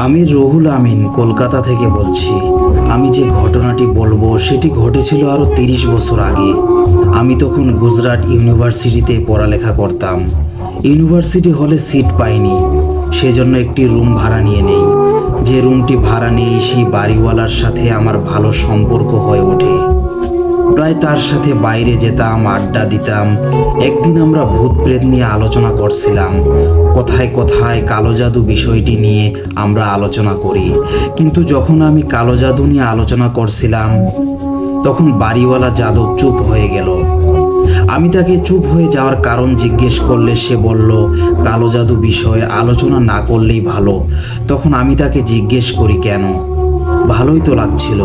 আমি রুহুল আমিন কলকাতা থেকে বলছি। আমি যে ঘটনাটি বলবো সেটি ঘটেছিল আরও 30 বছর আগে। আমি তখন গুজরাট ইউনিভার্সিটিতে পড়ালেখা করতাম। ইউনিভার্সিটি হলে সিট পাইনি, সেজন্য একটি রুম ভাড়া নিয়ে নেই। যে রুমটি ভাড়া নেই সেই বাড়িওয়ালার সাথে আমার ভালো সম্পর্ক হয়ে ওঠে। প্রায় তার সাথে বাইরে যেতাম, আড্ডা দিতাম। একদিন আমরা ভূত প্রেত নিয়ে আলোচনা করছিলাম। কোথায় কোথায় কালো জাদু বিষয়টি নিয়ে আমরা আলোচনা করি, কিন্তু যখন আমি কালো জাদু নিয়ে আলোচনা করছিলাম তখন বাড়িওয়ালা যাদব চুপ হয়ে গেল। আমি তাকে চুপ হয়ে যাওয়ার কারণ জিজ্ঞেস করলে সে বলল, কালো জাদু বিষয়ে আলোচনা না করলেই ভালো। তখন আমি তাকে জিজ্ঞেস করি কেন? ভালোই তো লাগছিল,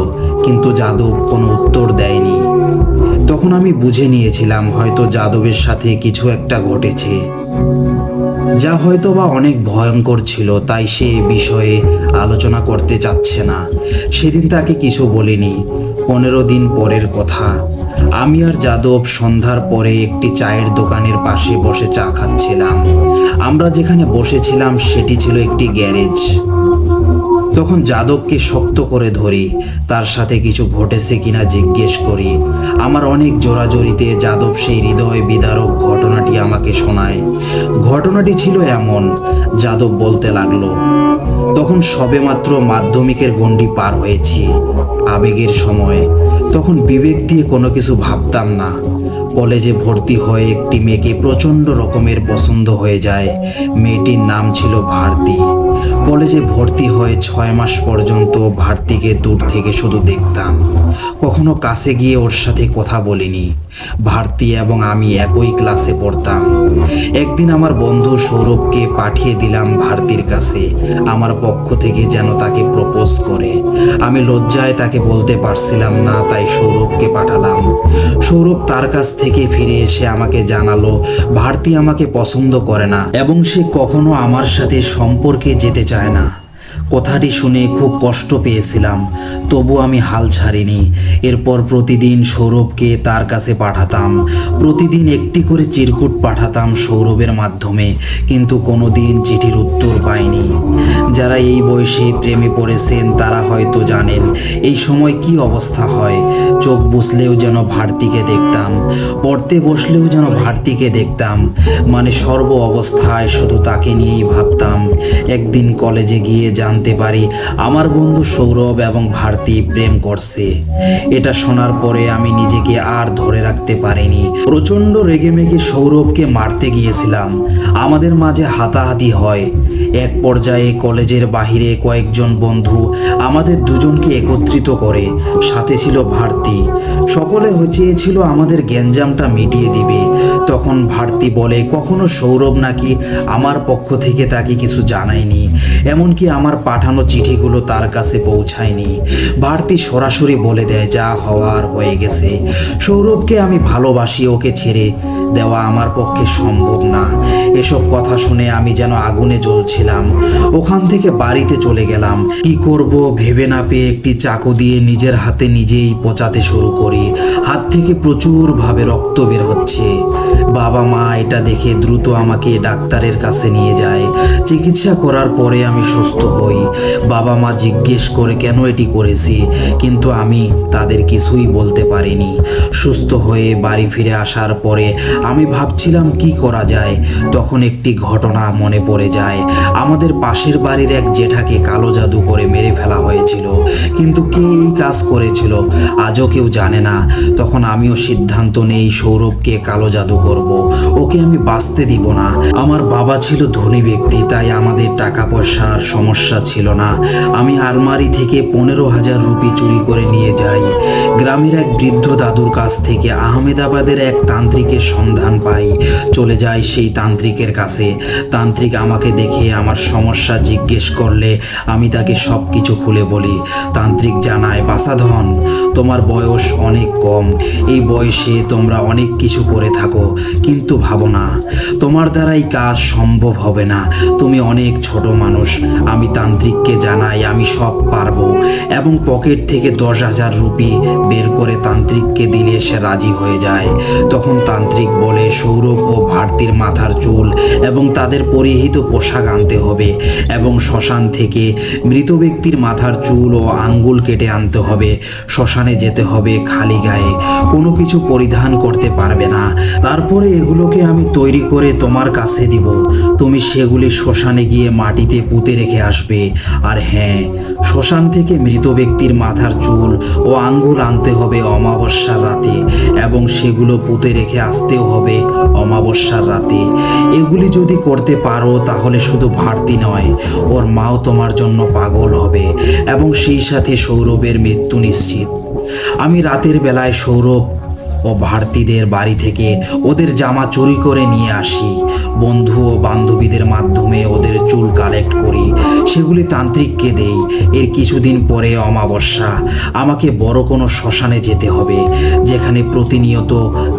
কিন্তু যাদব কোনো উত্তর দেয়নি। তখন আমি বুঝে নিয়েছিলাম হয়তো যাদবের সাথে কিছু একটা ঘটেছে, যা হয়তো বা অনেক ভয়ঙ্কর ছিল, তাই সে এ বিষয়ে আলোচনা করতে চাচ্ছে না। সেদিন তাকে কিছু বলিনি। 15 দিন পরের কথা, আমি আর যাদব সন্ধ্যার পরে একটি চায়ের দোকানের পাশে বসে চা খাচ্ছিলাম। আমরা যেখানে বসেছিলাম সেটি ছিল একটি গ্যারেজ। তখন যাদবকে শক্ত করে ধরি, তার সাথে কিছু ঘটেছে কিনা জিজ্ঞেস করি। আমার অনেক জোরাজোরিতে যাদব সেই হৃদয় বিদারক ঘটনাটি আমাকে শোনায়। ঘটনাটি ছিল এমন, যাদব বলতে লাগলো, তখন সবেমাত্র মাধ্যমিকের গণ্ডি পার হয়েছি, আবেগের সময়। তখন বিবেক দিয়ে কোনো কিছু ভাবতাম না। কলেজে ভর্তি হয়ে একটি মেয়েকে প্রচণ্ড রকমের পছন্দ হয়ে যায়। মেয়েটির নাম ছিল ভারতী। কলেজে ভর্তি হয়ে 6 মাস পর্যন্ত ভারতীকে দূর থেকে শুধু দেখতাম, কখনো কাছে গিয়ে ওর সাথে কথা বলিনি। ভারতী এবং আমি একই ক্লাসে পড়তাম। একদিন আমার বন্ধু সৌরভকে পাঠিয়ে দিলাম ভারতীর কাছে, আমার পক্ষ থেকে যেন তাকে প্রপোজ করে। আমি লজ্জায় তাকে বলতে পারছিলাম না, তাই সৌরভকে পাঠালাম। সৌরভ তার কাছ থেকে ফিরে এসে আমাকে জানালো ভারতী আমাকে পছন্দ করে না এবং সে কখনো আমার সাথে সম্পর্কে যেতে চায় না। কথাটি শুনে খুব কষ্ট পেয়েছিলাম, তবু আমি হাল ছাড়িনি। এরপর প্রতিদিন সৌরভকে তার কাছে পাঠাতাম। প্রতিদিন একটি করে চিরকুট পাঠাতাম সৌরভের মাধ্যমে, কিন্তু কোনো দিন চিঠির উত্তর পাইনি। যারা এই বয়সে প্রেমে পড়েছেন তারা হয়তো জানেন এই সময় কি অবস্থা হয়। চোখ বুঝলেও যেন ভারতীকে দেখতাম, পড়তে বসলেও যেন ভারতীকে দেখতাম, মানে সর্ব অবস্থায় শুধু তাকে নিয়েই ভাবতাম। একদিন কলেজে গিয়ে জানতে পারি আমার বন্ধু সৌরভ এবং ভারতী প্রেম করছে। এটা শোনার পরে আমি নিজেকে আর ধরে রাখতে পারিনি। প্রচণ্ড রেগেমেগে সৌরভকে মারতে গিয়েছিলাম। আমাদের মাঝে হাতাহাতি হয়। এক পর্যায়ে কলেজের বাহিরে কয়েকজন বন্ধু আমাদের দুজনকে একত্রিত করে, সাথে ছিল ভারতী। সকলে চেয়েছিল আমাদের গ্যাঞ্জামটা মিটিয়ে দিবে। তখন ভারতী বলে কখনো সৌরভ নাকি আমার পক্ষ থেকে তাকে কিছু জানায়নি, এমনকি আমার পাঠানো চিঠিগুলো তার কাছে পৌঁছায়নি। ভারতী সরাসরি বলে দেয় যা হওয়ার হয়ে গেছে। সৌরভকে আমি ভালোবাসি, ওকে ছেড়ে দেওয়া আমার পক্ষে সম্ভব না। এসব কথা শুনে আমি যেন আগুনে জ্বলছিলাম। ওখান থেকে বাড়িতে চলে গেলাম। কি করব ভেবে না পেয়ে একটি চাকু দিয়ে নিজের হাতে নিজেই পচাতে শুরু করি। হাত থেকে প্রচুরভাবে রক্ত বের হচ্ছে। বাবা মা এটা দেখে দ্রুত আমাকে ডাক্তারের কাছে নিয়ে যায়। চিকিৎসা করার পরে আমি সুস্থ হই। বাবা মা জিজ্ঞেস করে কেন এটি করেছি, কিন্তু আমি তাদের কিছুই বলতে পারিনি। সুস্থ হয়ে বাড়ি ফিরে আসার পরে আমি ভাবছিলাম কি করা যায়। তখন একটি ঘটনা মনে পড়ে যায়। আমাদের পাশের বাড়ির এক জেঠাকে কালো জাদু করে মেরে ফেলা হয়েছিল, কিন্তু কে এই কাজ করেছিল আজও কেউ জানে না। তখন আমিও সিদ্ধান্ত নেই সৌরভকে কালো জাদু করব, ওকে আমি বাঁচতে দিব না। আমার বাবা ছিল ধনী ব্যক্তি, তাই আমাদের টাকা পয়সার সমস্যা ছিল না। আমি আলমারি থেকে 15,000 রুপি চুরি করে নিয়ে যাই। গ্রামের এক বৃদ্ধ দাদুর কাছ থেকে আহমেদাবাদের এক তান্ত্রিকের সন্ধান পাই। চলে যাই সেই তান্ত্রিকের কাছে। তান্ত্রিক আমাকে দেখে আমার সমস্যা জিজ্ঞেস করলে আমি তাকে সব কিছু খুলে বলি। তান্ত্রিক জানায়, বাছাধন, তোমার বয়স অনেক কম, এই বয়সে তোমরা অনেক কিছু করে থাকো, কিন্তু ভাবো না, তোমার দ্বারাই কাজ সম্ভব হবে না। তুমি অনেক ছোট মানুষ। আমি তান্ত্রিককে জানাই আমি সব পারবো এবং পকেট থেকে 10,000 রুপি বের করে তান্ত্রিককে দিলে সে রাজি হয়ে যায়। তখন তান্ত্রিক বলে সৌরভ ও ভারতীর মাথার চুল এবং তাদের পরিহিত পোশাক আনতে হবে এবং শ্মশান থেকে মৃত ব্যক্তির মাথার চুল ও আঙ্গুল কেটে আনতে হবে। শ্মশানে যেতে হবে খালি গায়ে, কোনো কিছু পরিধান করতে পারবে না। তারপরে এগুলোকে আমি তৈরি করে তোমার কাছে দিব। তুমি সেগুলি শ্মশানে গিয়ে মাটিতে পুঁতে রেখে আসবে। আর হ্যাঁ, শ্মশান থেকে মৃত ব্যক্তির মাথার চুল ও আঙ্গুল আনতে হবে অমাবস্যার রাতে এবং সেগুলো পুঁতে রেখে আসতেও হবে অমাবস্যার রাতে। এগুলি যদি করতে পারো তাহলে শুধু ভারতী নয়, ওর মাও তোমার জন্য পাগল হবে এবং সেই সাথে সৌরভের মৃত্যু নিশ্চিত। আমি রাতের বেলায় সৌরভ ও ভারতীদের বাড়ি থেকে ওদের জামা চুরি করে নিয়ে আসি। বন্ধু ও বান্ধবীদের মাধ্যমে ওদের চুল কালেক্ট করি, সেগুলি তান্ত্রিককে দেই। এর কিছুদিন পরে অমাবস্যা। আমাকে বড় কোনো শ্মশানে যেতে হবে যেখানে প্রতিনিয়ত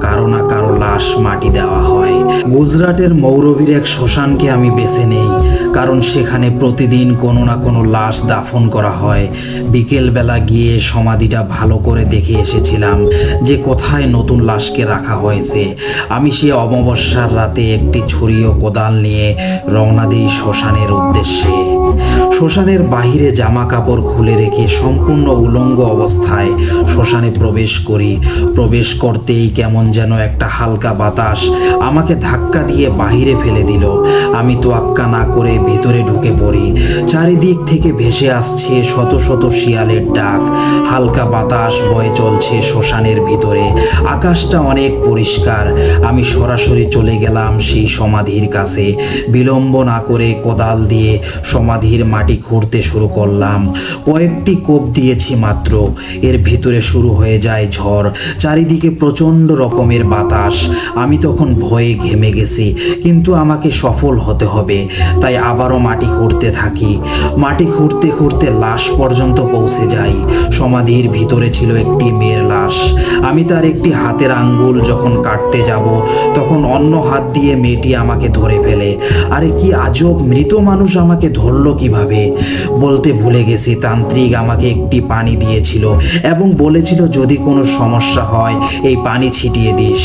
কারো না কারো লাশ মাটি দেওয়া হয়। গুজরাটের মৌরবীর এক শ্মশানকে আমি বেছে নেই, কারণ সেখানে প্রতিদিন কোনো না কোনো লাশ দাফন করা হয়। বিকেলবেলা গিয়ে সমাধিটা ভালো করে দেখে এসেছিলাম যে কোথায় নতুন লাশকে রাখা হয়েছে। আমি সে অমাবস্যার রাতে একটি ছুরি ও কোদাল নিয়ে রওনা দিই শ্মশানের উদ্দেশ্যে। শ্মশানের বাহিরে জামা কাপড় খুলে রেখে সম্পূর্ণ উলঙ্গ অবস্থায় শ্মশানে প্রবেশ করি। প্রবেশ করতেই কেমন যেন একটা হালকা বাতাস আমাকে ধাক্কা দিয়ে বাহিরে ফেলে দিল। আমি তোয়াক্কা না করে ভিতরে ঢুকে পড়ি। চারিদিক থেকে ভেসে আসছে শত শত শিয়ালের ডাক। হালকা বাতাস বয়ে চলছে শ্মশানের ভিতরে। আকাশটা অনেক পরিষ্কার। আমি সরাসরি চলে গেলাম সেই সমাধির কাছে। বিলম্ব না করে কোদাল দিয়ে সমাধির মাটি খুঁড়তে শুরু করলাম। কয়েকটি কোপ দিয়েছি মাত্র, এর ভিতরে শুরু হয়ে যায় ঝড়। চারিদিকে প্রচণ্ড রকমের বাতাস। আমি তখন ভয়ে ঘেমে গেছি, কিন্তু আমাকে সফল হতে হবে। তাই আবারও মাটি খুঁড়তে থাকি। মাটি খুঁড়তে খুঁড়তে লাশ পর্যন্ত পৌঁছে যাই। সমাধির ভিতরে ছিল একটি মেয়ের লাশ। আমি তার একটি হাতের আঙ্গুল যখন কাটতে যাব তখন অন্য হাত দিয়ে মেয়েটি আমাকে ধরে ফেলে। আরে কি আজব, মৃত মানুষ আমাকে ধরলো কিভাবে? বলতে ভুলে গেছি, তান্ত্রিক আমাকে একটি পানি দিয়েছিল এবং বলেছিল যদি কোনো সমস্যা হয় এই পানি ছিটিয়ে দিস।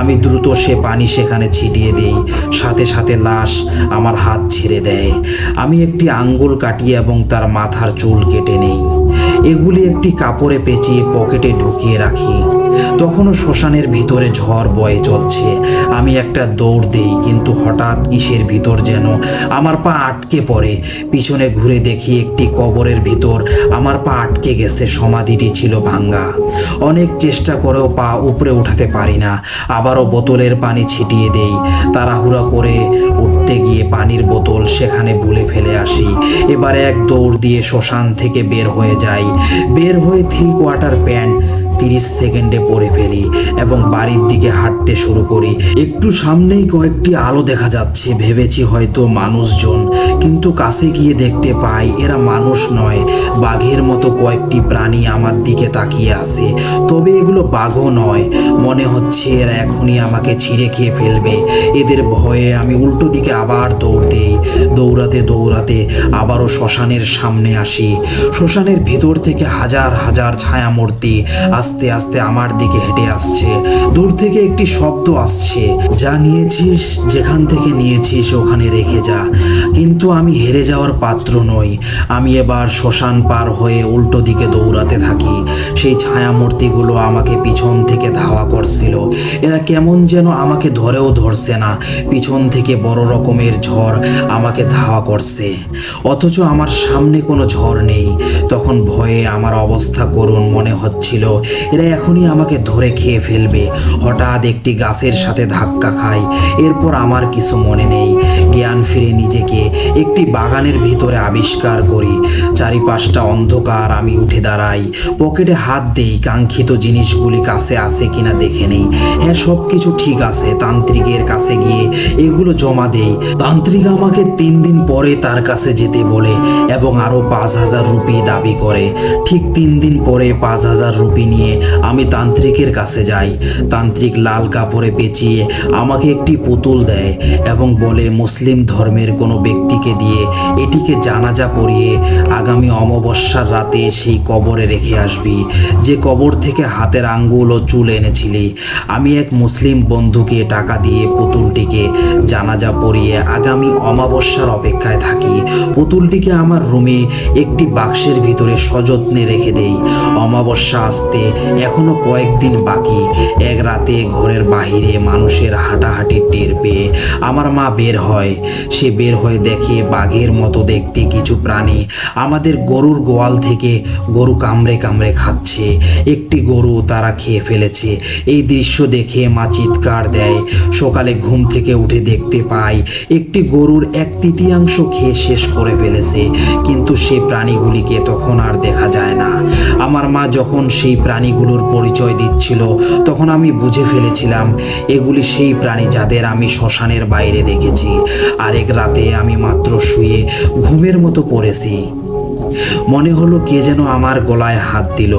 আমি দ্রুত সে পানি সেখানে ছিটিয়ে দিই। সাথে সাথে লাশ আমার হাত ছেড়ে দেয়। আমি একটি আঙ্গুল কাটিয়ে এবং তার মাথার চুল কেটে নেই। এগুলি একটি কাপড়ে পেঁচিয়ে পকেটে ঢুকিয়ে রাখি। তখনও শ্মশানের ভিতরে ঝড় বয়ে চলছে। আমি একটা দৌড় দেই, কিন্তু হঠাৎ কিসের ভিতর যেন আমার পা আটকে পড়ে। পিছনে ঘুরে দেখি একটি কবরের ভিতর আমার পা আটকে গেছে। সমাধিটি ছিল ভাঙ্গা। অনেক চেষ্টা করেও পা উপরে উঠাতে পারি না। আবারও বোতলের পানি ছিটিয়ে দেই। তাড়াহুড়া করে উঠতে গিয়ে পানির বোতল সেখানে ভুলে ফেলে আসি। এবার এক দৌড় দিয়ে শ্মশান থেকে বের হয়ে যাই। বের হয়ে 3 কোয়ার্টার প্যান্ট 30 সেকেন্ডে পরে ফেলি এবং বাড়ির দিকে হাঁটতে শুরু করি। একটু সামনেই কয়েকটি আলো দেখা যাচ্ছে। ভেবেছি হয়তো মানুষজন, কিন্তু কাছে গিয়ে দেখতে পাই এরা মানুষ নয়, বাঘের মতো কয়েকটি প্রাণী আমার দিকে তাকিয়ে আছে। তবে এগুলো বাঘও নয়, মনে হচ্ছে এরা এখনই আমাকে ছিঁড়ে খেয়ে ফেলবে। এদের ভয়ে আমি উল্টো দিকে আবার দৌড় দিই। দৌড়াতে দৌড়াতে আবারও শ্মশানের সামনে আসি। শ্মশানের ভেতর থেকে হাজার হাজার ছায়ামূর্তি আস্তে আস্তে আমার দিকে হেঁটে আসছে। দূর থেকে একটি শব্দ আসছে, যা নিয়েছিস যেখান থেকে নিয়েছিস ওখানে রেখে যা। কিন্তু আমি হেরে যাওয়ার পাত্র নই। আমি এবার শ্মশান পার হয়ে উল্টো দিকে দৌড়াতে থাকি। সেই ছায়ামূর্তিগুলো আমাকে পিছন থেকে ধাওয়া করছিল। এরা কেমন যেন আমাকে ধরেও ধরছে না। পিছন থেকে বড় রকমের ঝড় আমাকে ধাওয়া করছে, অথচ আমার সামনে কোনো ঝড় নেই। তখন ভয়ে আমার অবস্থা করুণ মনে হচ্ছিল। এরা এখনই আমাকে ধরে খেয়ে ফেলবে। হঠাৎ একটি গাছের সাথে ধাক্কা খাই। এরপর আমার কিছু মনে নেই। জ্ঞান ফিরে নিজেকে একটি বাগানের ভিতরে আবিষ্কার করি। চারিপাশটা অন্ধকার। আমি উঠে দাঁড়াই, পকেটে হাত দেই, কাঙ্ক্ষিত জিনিসগুলি কাছে আছে কিনা দেখে নেই। হ্যাঁ, সব কিছু ঠিক আছে। তান্ত্রিকের কাছে গিয়ে এগুলো জমা দেই। তান্ত্রিক আমাকে 3 দিন পরে তার কাছে যেতে বলে এবং আরও 5,000 রুপি দাবি করে। ঠিক 3 দিন পরে 5,000 রুপি নিয়ে নিয়ে আমি তান্ত্রিকের কাছে যাই। তান্ত্রিক লাল কাপড়ে পেঁচিয়ে আমাকে একটি পুতুল দেয় এবং বলে মুসলিম ধর্মের কোনো ব্যক্তিকে দিয়ে এটিকে জানাজা পড়িয়ে আগামী অমাবস্যার রাতে সেই কবরে রেখে আসবি, যে কবর থেকে হাতের আঙ্গুল ও চুল এনেছিলি। আমি এক মুসলিম বন্ধুকে টাকা দিয়ে পুতুলটিকে জানাজা পড়িয়ে আগামী অমাবস্যার অপেক্ষায় থাকি। পুতুলটিকে আমার রুমে একটি বাক্সের ভিতরে সযত্নে রেখে দেই। অমাবস্যা আসতে এখনো কয়েকদিন বাকি। এক রাতে ঘরের বাহিরে মানুষের হাঁটাহাঁটির টের পেয়ে আমার মা বের হয়। সে বের হয়ে দেখে বাঘের মতো দেখতে কিছু প্রাণী আমাদের গরুর গোয়াল থেকে গরু কামড়ে কামড়ে খাচ্ছে। একটি গরু তারা খেয়ে ফেলেছে। এই দৃশ্য দেখে মা চিৎকার দেয়। সকালে ঘুম থেকে উঠে দেখতে পাই একটি গরুর 1/3 খেয়ে শেষ করে ফেলেছে, কিন্তু সেই প্রাণীগুলিকে তখন আর দেখা যায় না। আমার মা যখন সেই প্রাণীগুলোর পরিচয় দিচ্ছিল তখন আমি বুঝে ফেলেছিলাম এগুলি সেই প্রাণী যাদের আমি শ্মশানের বাইরে দেখেছি। আরেক রাতে আমি মাত্র শুয়ে ঘুমের মতো পড়েছি। মনে হলো কে যেন আমার গলায় হাত দিল।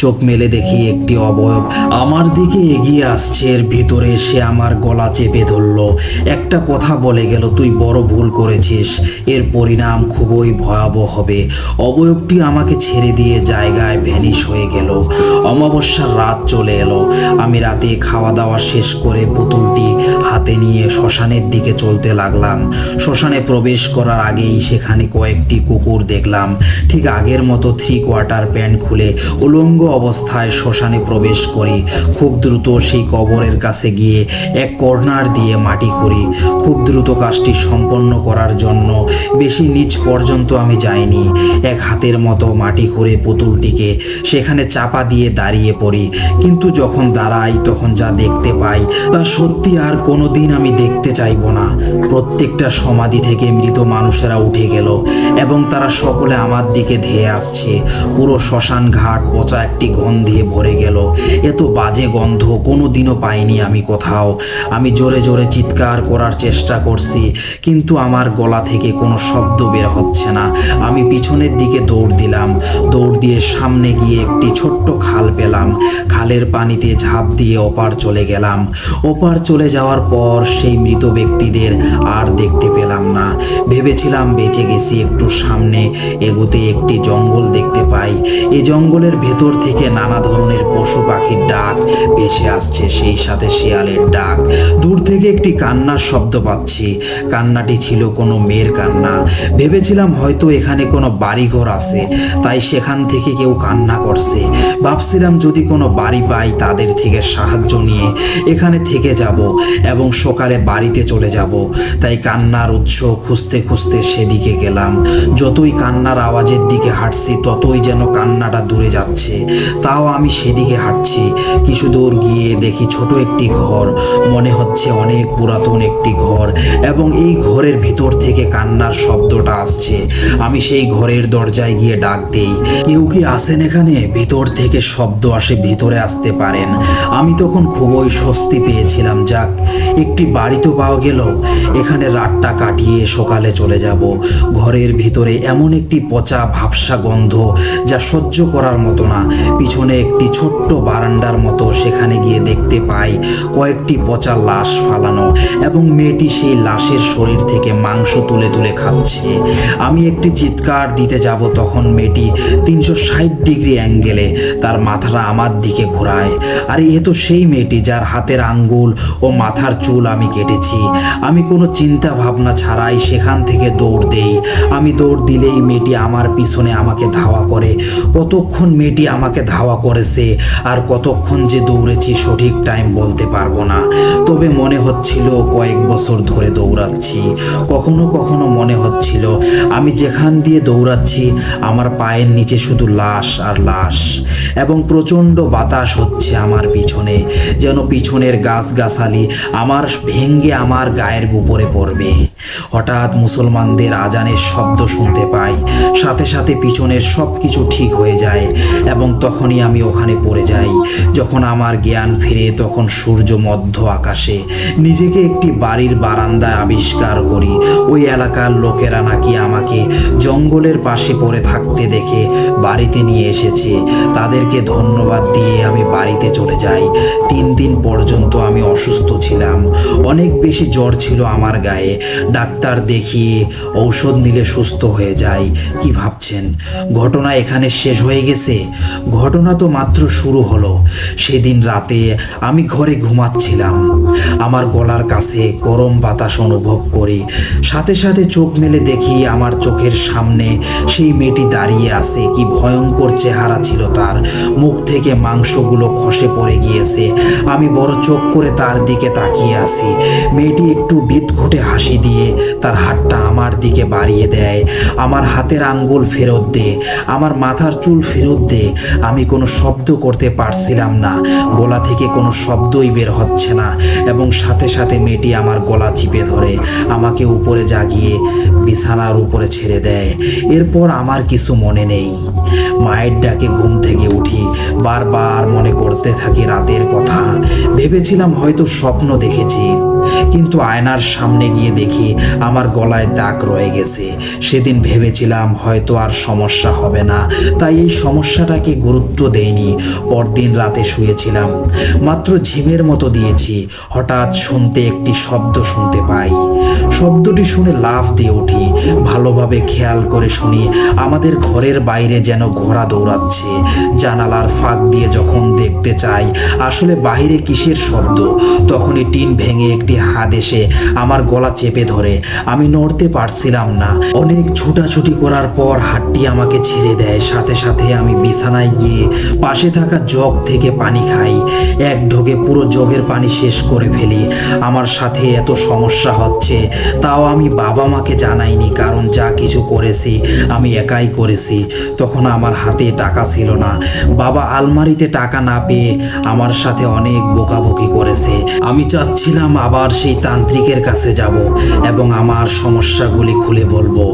চোখ মেলে দেখি একটি অবয়ব আমার দিকে এগিয়ে আসছে। এর ভিতরে সে আমার গলা চেপে ধরলো। একটা কথা বলে গেল, তুই বড় ভুল করেছিস, এর পরিণাম খুবই ভয়াবহ হবে। অবয়বটি আমাকে ছেড়ে দিয়ে জায়গায় ভ্যানিশ হয়ে গেল। অমাবস্যার রাত চলে এলো। আমি রাতে খাওয়া দাওয়া শেষ করে পুতুলটি হাতে নিয়ে শ্মশানের দিকে চলতে লাগলাম। শ্মশানে প্রবেশ করার আগেই সেখানে কয়েকটি কুকুর দেখলাম। ঠিক আগের মতো 3/4 প্যান্ট খুলে উলঙ্গ অবস্থায় শ্মশানে প্রবেশ করি। খুব দ্রুত সেই কবরের কাছে গিয়ে এক কর্নার দিয়ে মাটি করি। খুব দ্রুত কাজটি সম্পন্ন করার জন্য বেশি নিচ পর্যন্ত আমি যাইনি। এক হাতের মতো মাটি করে পুতুলটিকে সেখানে চাপা দিয়ে দাঁড়িয়ে পড়ি। কিন্তু যখন দাঁড়াই তখন যা দেখতে পাই তা সত্যি আর কোনোদিন আমি দেখতে চাইব না। প্রত্যেকটা সমাধি থেকে মৃত মানুষেরা উঠে গেল এবং তারা সকলে আমার দিকে ধেয়ে আসছে। পুরো শ্মশান ঘাট পচা একটি গন্ধে ভরে গেল। এত বাজে গন্ধ কোনোদিনও পাইনি আমি কোথাও। আমি জোরে জোরে চিৎকার করার চেষ্টা করছি, কিন্তু আমার গলা থেকে কোনো শব্দ বের হচ্ছে না। আমি পিছনের দিকে দৌড় দিলাম। দৌড় দিয়ে সামনে গিয়ে একটি ছোট্ট খাল পেলাম। খালের পানিতে ঝাঁপ দিয়ে ওপার চলে গেলাম। ওপার চলে যাওয়ার পর সেই মৃত ব্যক্তিদের আর দেখতে পেলাম না। ভেবেছিলাম বেঁচে গেছি। একটু সামনে এগোতে একটি জঙ্গল দেখতে পাই। এই জঙ্গলের ভেতর থেকে নানা ধরনের পশু পাখির ডাক ভেসে আসছে, সেই সাথে শেয়ালের ডাক। দূর থেকে একটি কান্নার শব্দ পাচ্ছি। কান্নাটি ছিল কোনো মেয়ের কান্না। ভেবেছিলাম হয়তো এখানে কোনো বাড়িঘর আছে, তাই সেখান থেকে কেউ কান্না করছে। ভাবছিলাম যদি কোনো বাড়ি পাই তাদের থেকে সাহায্য নিয়ে এখানে থেকে যাব এবং সকালে বাড়িতে চলে যাব। তাই কান্নার উৎস খুঁজতে খুঁজতে সেদিকে গেলাম। যতই কান্নার আওয়াজের দিকে হাঁটছি ততই যেন কান্নাটা দূরে যাচ্ছে। তাও আমি সেদিকে হাঁটছি। কিছু দূর গিয়ে দেখি ছোট একটি ঘর, মনে হচ্ছে অনেক পুরাতন একটি ঘর, এবং এই ঘরের ভিতর থেকে কান্নার শব্দটা আসছে। আমি সেই ঘরের দরজায় গিয়ে ডাক দেই, কেউ কি আছেন এখানে? ভিতর থেকে শব্দ আসে, ভিতরে আসতে পারেন। আমি তখন খুবই স্বস্তি পেয়েছিলাম। যাক, একটি বাড়ি তো পাওয়া গেল। এখানে রাতটা কাটিয়ে সকালে চলে যাব। ঘরের ভিতরে এমন একটি পচা ভাবসা গন্ধ যা সহ্য করার মতো না। পিছনে একটি ছোট্ট বারান্দার মতো, সেখানে গিয়ে দেখতে পাই কয়েকটি পচা লাশ ফালানো এবং মেয়েটি সেই লাশের শরীর থেকে মাংস তুলে তুলে খাচ্ছে। আমি একটি চিৎকার দিতে যাব তখন মেয়েটি 360 ডিগ্রি অ্যাঙ্গেলে তার মাথাটা আমার দিকে ঘোরায়। আর এ তো সেই মেয়েটি যার হাতের আঙ্গুল ও মাথার চুল আমি কেটেছি। আমি কোনো চিন্তা ভাবনা ছাড়াই সেখান থেকে দৌড় দেই। আমি দৌড় দিলেই মেয়েটি আমার পিছনে আমাকে ধাওয়া করে। কতক্ষণ মেয়েটি আমাকে ধাওয়া করেছে আর কতক্ষণ যে দৌড়েছি সঠিক টাইম বলতে পারবো না, তবে মনে হচ্ছিল কয়েক বছর ধরে দৌড়াচ্ছি। কখনো কখনো মনে হচ্ছিল আমি যেখান দিয়ে দৌড়াচ্ছি আমার পায়ের নিচে শুধু লাশ আর লাশ, এবং প্রচণ্ড বাতাস হচ্ছে আমার পিছনে, যেন পিছনের গাছগাছালি আমার ভেঙ্গে আমার গায়ের উপরে পড়বে। হঠাৎ মুসলমানদের আজানের শব্দ শুনতে পাই, সাথে সাথে পিছনের সব কিছু ঠিক হয়ে যায় এবং তখনই আমি ওখানে পড়ে যাই। যখন আমার জ্ঞান ফিরে তখন সূর্য মধ্য আকাশে। নিজেকে একটি বাড়ির বারান্দায় আবিষ্কার করি। ওই এলাকার লোকেরা নাকি আমাকে জঙ্গলের পাশে পড়ে থাকতে দেখে বাড়িতে নিয়ে এসেছে। তাদেরকে ধন্যবাদ দিয়ে আমি বাড়িতে চলে যাই। 3 দিন পর্যন্ত আমি অসুস্থ ছিলাম, অনেক বেশি জ্বর ছিল আমার গায়ে। ডাক্তার দেখিয়ে ঔষধ নিলে সুস্থ হয়ে যায়। কি ভাবছেন ঘটনা এখানে শেষ হয়ে গেছে? ঘটনা তো মাত্র শুরু হলো। সেদিন রাতে আমি ঘরে ঘুমাচ্ছিলাম, আমার গলার কাছে গরম বাতাস অনুভব করি। সাথে সাথে চোখ মেলে দেখি আমার চোখের সামনে সেই মেয়েটি দাঁড়িয়ে আছে। কি ভয়ঙ্কর চেহারা ছিল তার, মুখ থেকে মাংসগুলো খসে পড়ে গিয়েছে। আমি বড় চোখ করে তার দিকে তাকিয়ে আছি। মেয়েটি একটু বিদঘুটে হাসি দিয়ে তার হাতটা আমার দিকে বাড়িয়ে দেয়। আমার হাতের আঙ্গুল ফেরত দে, আমার মাথার চুল ফেরত দে। আমি কোনো শব্দ করতে পারছিলাম না, গলা থেকে কোনো শব্দই বের হচ্ছে না এবং সাথে সাথে মেয়েটি আমার গলা চিপে ধরে আমাকে উপরে জাগিয়ে বিছানার উপরে ছেড়ে দেয়। এরপর আমার কিছু মনে নেই। মায়ের ডাকে ঘুম থেকে উঠি, বারবার মনে করতে থাকি রাতের কথা। ভেবেছিলাম হয়তো স্বপ্ন দেখেছি, কিন্তু আয়নার সামনে গিয়ে দেখি আমার গলায় দাগ রয়ে গেছে। সেদিন ভেবেছিলাম হয়তো আর সমস্যা হবে না, তাই এই সমস্যাটাকে গুরুত্ব দেইনি। পরদিন রাতে শুয়েছিলাম, মাত্র ঝিমের মতো দিয়েছি। হঠাৎ শুনতে একটি শব্দ শুনতে পাই। শব্দটি শুনে লাফ দিয়ে উঠি। ভালোভাবে খেয়াল করে শুনি আমাদের ঘরের বাইরে যেন ঘোড়া দৌড়াচ্ছে। জানালার ফাঁক দিয়ে যখন দেখতে চাই আসলে বাইরে কিসের শব্দ, তখনই টিন ভেঙে একটি হাত এসে আমার গলা চেপে ধরে। আমি নড়তে পারছিলাম না। অনেক ছুটাছুটি করার পর হাতটি আমাকে ছেড়ে দেয়। সাথে সাথে আমি বিছানায় গিয়ে পাশে থাকা জগ থেকে পানি খাই। এক ঢোকে পুরো জগের পানি শেষ করে ফেলি। আমার সাথে এত সমস্যা হচ্ছে তাও আমি বাবা মাকে জানাইনি, কারণ যা কিছু করেছি আমি একাই করেছি। তখন আমার হাতে টাকা ছিল না। বাবা আলমারিতে টাকা না পেয়ে আমার সাথে অনেক বকাবকি করেছে। আমি চাচ্ছিলাম আবার সেই তান্ত্রিকের কাছে যাব এবং আমার সমস্যাগুলি খুলে বলবো।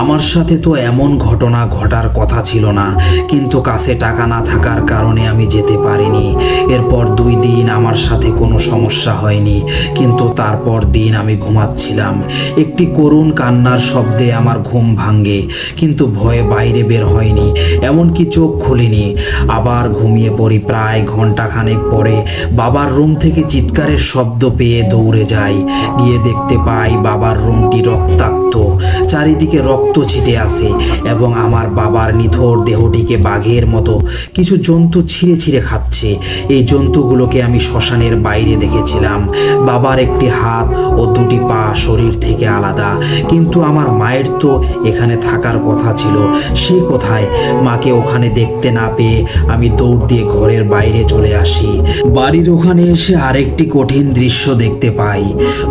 আমার সাথে তো এমন ঘটনা ঘটার কথা ছিল না, কিন্তু কাছে টাকা না থাকার কারণে আমি যেতে পারিনি। এরপর 2 দিন আমার সাথে কোনো সমস্যা হয়নি, কিন্তু তারপর দিন আমি ঘুমাচ্ছিলাম। একটি করুণ কান্নার শব্দে আমার ঘুম ভাঙে, কিন্তু ভয়ে বাইরে বের হয়নি, এমনকি চোখ খুলিনি। আবার ঘুমিয়ে পড়ি। প্রায় ঘন্টাখানেক পরে বাবার রুম থেকে চিৎকারের শব্দ পেয়ে দৌড়ে যাই। গিয়ে দেখতে পাই বাবার রুমটি রক্তাক্ত, চারিদিকে রক্ত ছিটে আছে এবং আমার বাবার নিথর দেহটিকে বাঘের মতো কিছু জন্তু ছিঁড়ে ছিঁড়ে খাচ্ছে। এই জন্তুগুলোকে আমি শ্মশানের বাইরে দেখেছিলাম। বাবার একটি হাত ও 2টি পা শরীর থেকে আলাদা, কিন্তু আমার মায়ের তো এখানে থাকার কথা ছিল। সে কোথায়? মাকে ওখানে দেখতে না পেয়ে আমি দৌড় দিয়ে ঘরের বাইরে চলে আসি। বাড়ির ওখানে এসে আরেকটি কঠিন দৃশ্য দেখতে পাই।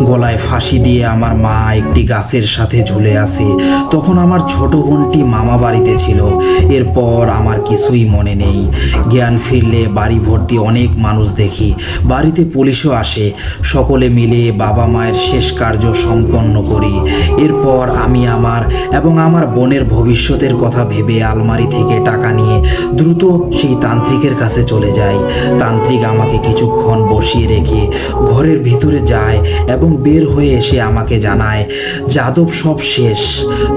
গলায় ফাঁসি দিয়ে আমার মা একটি গাছের সাথে ঝুলে আছে। তখন আমার ছোট বোনটি মামা বাড়িতে ছিল। এরপর আমার কিছুই মনে নেই। জ্ঞান ফিরলে বাড়ি ভর্তি অনেক মানুষ দেখি, বাড়িতে পুলিশও আসে। সকলে মিলে বাবা মায়ের শেষ কার্য সম্পন্ন করি। এরপর আমি আমার এবং আমার বোনের ভবিষ্যতের কথা ভেবে আলমারি থেকে টাকা নিয়ে দ্রুত সেই তান্ত্রিকের কাছে চলে যাই। তান্ত্রিক আমাকে কিছুক্ষণ বসিয়ে রেখে ঘরের ভিতরে যায় এবং বের হয়ে এসে আমাকে জানায়, যাদব সব শেষ।